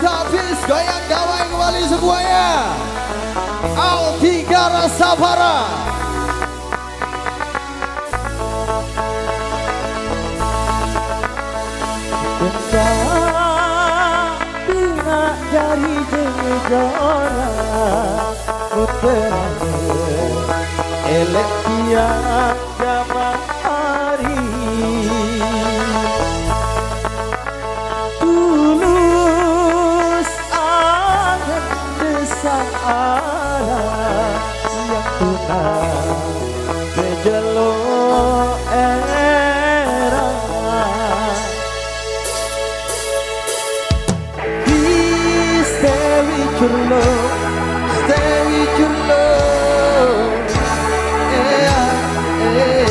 Habis goyang gawai kembali semuanya. Altika Rasavara. Bina dari jejora Muterang elek tiang jaman hari tulus angan desang arah yang tunang kejelo era stay with your love, stay with your love, yeah, yeah.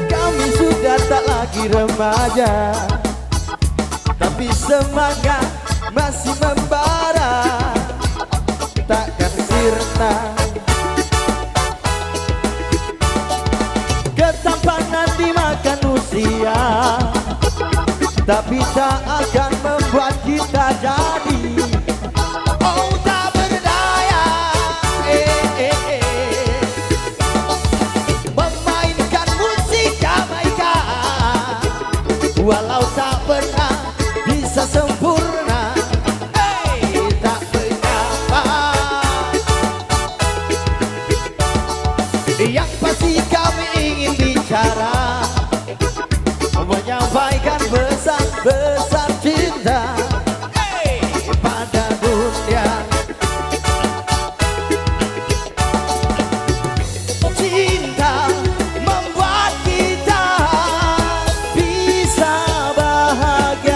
Kami sudah tak lagi remaja, tapi semangat masih membara, takkan sirna. Ketampanan dimakan usia, tapi tak akan membuat kita jadi oh tak berdaya. Memainkan musik Jamaika, walau tak pernah bisa sempurna. Tak mengapa, yang pasti kami ingin bicara, menyampaikan pesan-pesan cinta pada dunia. Cinta membuat kita bisa bahagia.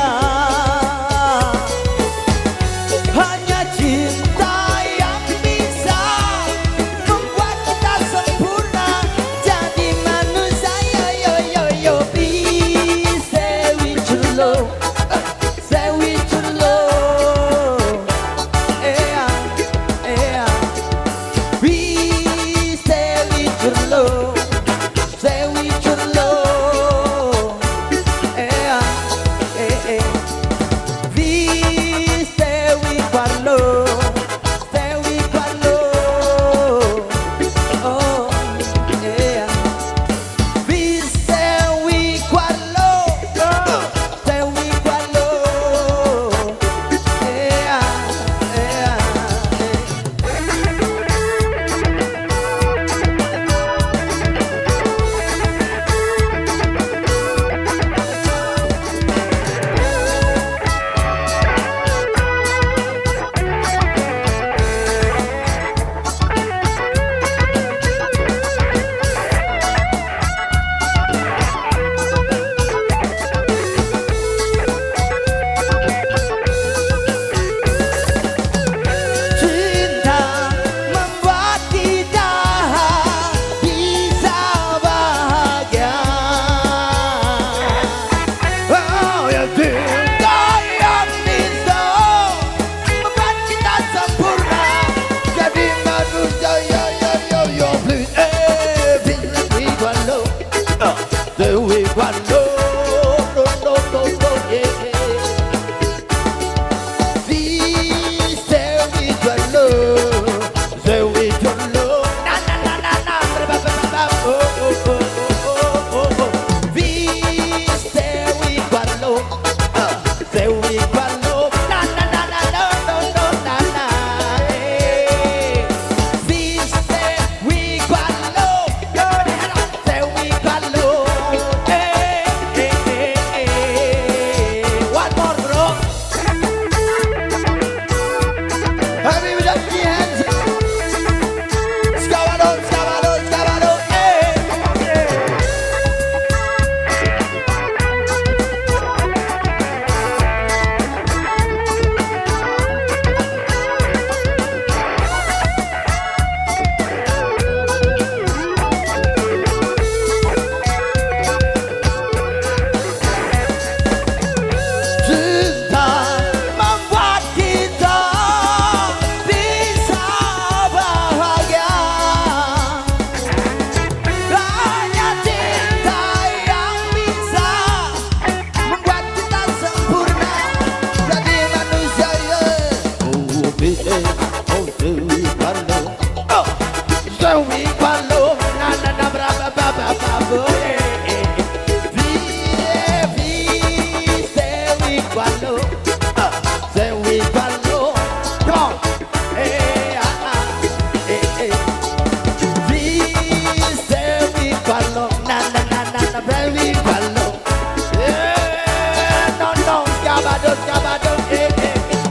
kabadon,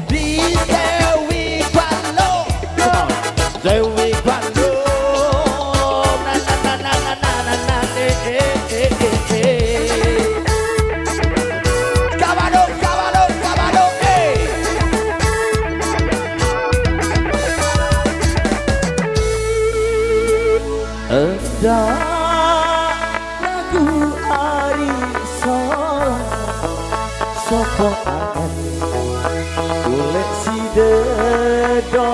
di Dewi Guanlo, Dewi Guanlo, na na na na na na na na, kabadon, kabadon, kabadon, Endah lagu hari soal sopo angan golek si dedo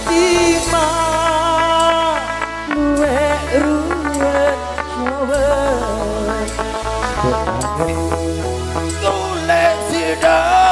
ima luwe ruwen coba golek si dedo